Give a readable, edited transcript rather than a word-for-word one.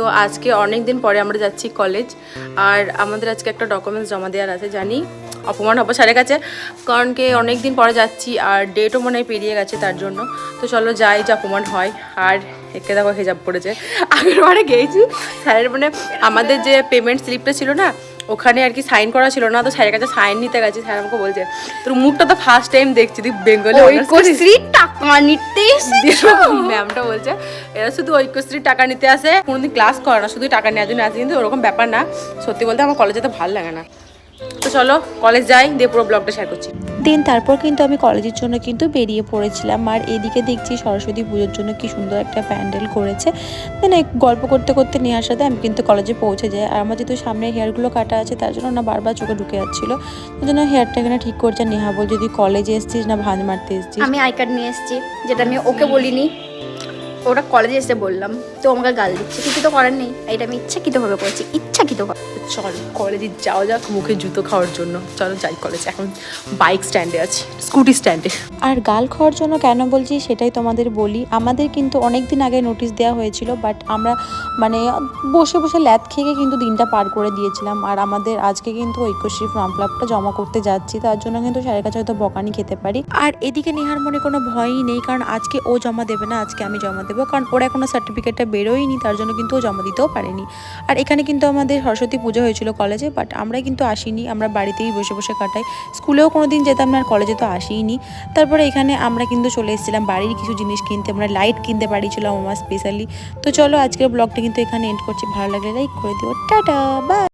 তো আজকে অনেক দিন পরে আমরা যাচ্ছি কলেজ, আর আমাদের আজকে একটা ডকুমেন্টস জমা দেওয়ার আছে। জানি অপমান হবো স্যারের কাছে, কারণ কি অনেক দিন পরে যাচ্ছি আর ডেটও মনে হয় পেরিয়ে গেছে তার জন্য। তো চলো যাই, যে অপমান হয়। আর একে দেখো হিজাব পড়েছে, আগের বারে গিয়েছি স্যারের মানে আমাদের যে পেমেন্ট স্লিপটা ছিল না, ওখানে আর কি সাইন করা ছিল না, তো স্যারের কাছে সাইন নিতে গেছি। স্যার আমাকে বলছে তোর মুখটা তো ফার্স্ট টাইম দেখছি, তুই বেঙ্গলে ঐক্যশ্রীর টাকা নিতে ম্যামটা বলছে এরা শুধু ঐক্যশ্রীর টাকা নিতে আসে, কোনোদিন ক্লাস করে না, শুধু টাকা নেওয়ার জন্য আসে। কিন্তু ওরকম ব্যাপার না, সত্যি বলতে আমার কলেজে তো ভালো লাগে না। তো চলো কলেজ যাই, দিয়ে পুরো ব্লগটা শেয়ার করছি। দেন তারপর কিন্তু আমি কলেজের জন্য কিন্তু বেরিয়ে পড়েছিলাম। আর এদিকে দেখছি সরস্বতী পুজোর জন্য কি সুন্দর একটা প্যান্ডেল করেছে। দেন গল্প করতে করতে নেওয়ার সাথে আমি কিন্তু কলেজে পৌঁছে যাই। আর আমার যেহেতু সামনে হেয়ারগুলো কাটা আছে, তার জন্য না বারবার চোখে ঢুকে যাচ্ছিলো। ওই জন্য হেয়ারটা এখানে ঠিক করছে। নেহা বল যদি কলেজে এসছিস না ভাঁজ মারতে এসছিস। আমি আই কার্ড নিয়ে এসেছি, যেটা আমি ওকে বলিনি, ওটা কলেজে এসে বললাম, তো আমাকে গাল দিচ্ছে। কিছু তো করার নেই, এটা আমি ইচ্ছাকৃতভাবে করেছি, ইচ্ছাকৃতভাবে। চল কলেজে যাওয়া যাক মুখে জুতো খাওয়ার জন্য। চলো যাই কলেজ। এখন বাইক স্ট্যান্ডে আছি, স্কুটি স্ট্যান্ডে। আর গাল খাওয়ার জন্য কেন বলছি সেটাই তোমাদের বলি। আমাদের কিন্তু অনেক দিন আগে নোটিশ দেওয়া হয়েছিল, বাট আমরা মানে বসে বসে ল্যাদ খেয়ে কিন্তু দিনটা পার করে দিয়েছিলাম। আর আমাদের আজকে কিন্তু ঐক্যশ্রী ফর্ম ফিল আপটা জমা করতে যাচ্ছি, তার জন্য কিন্তু স্যারের কাছে হয়তো বকানি খেতে পারি। আর এদিকে নেহার মনে কোনো ভয়ই নেই, কারণ আজকে ও জমা দেবে না, আজকে আমি জমা দেবো। কারণ ওর এখনো সার্টিফিকেটটা বেরোয়নি, তার জন্য কিন্তু ও জমা দিতেও পারেনি। আর এখানে কিন্তু আমাদের সরস্বতী পুজো হয়েছিল কলেজে, বাট আমরা কিন্তু আসিনি, আমরা বাড়িতেই বসে বসে কাটাই। স্কুলেও কোনো দিন যেতাম না, আর কলেজে তো আসিনি। তারপরে এখানে আমরা কিন্তু চলে এসেছিলাম বাড়ির কিছু জিনিস কিনতে। আমরা লাইট কিনতে পারিছিলাম আমার স্পেশালি। তো চলো আজকের ব্লগটা কিন্তু এখানে এন্ড করছি। ভালো লাগলে লাইক করে দিও। Tata, by.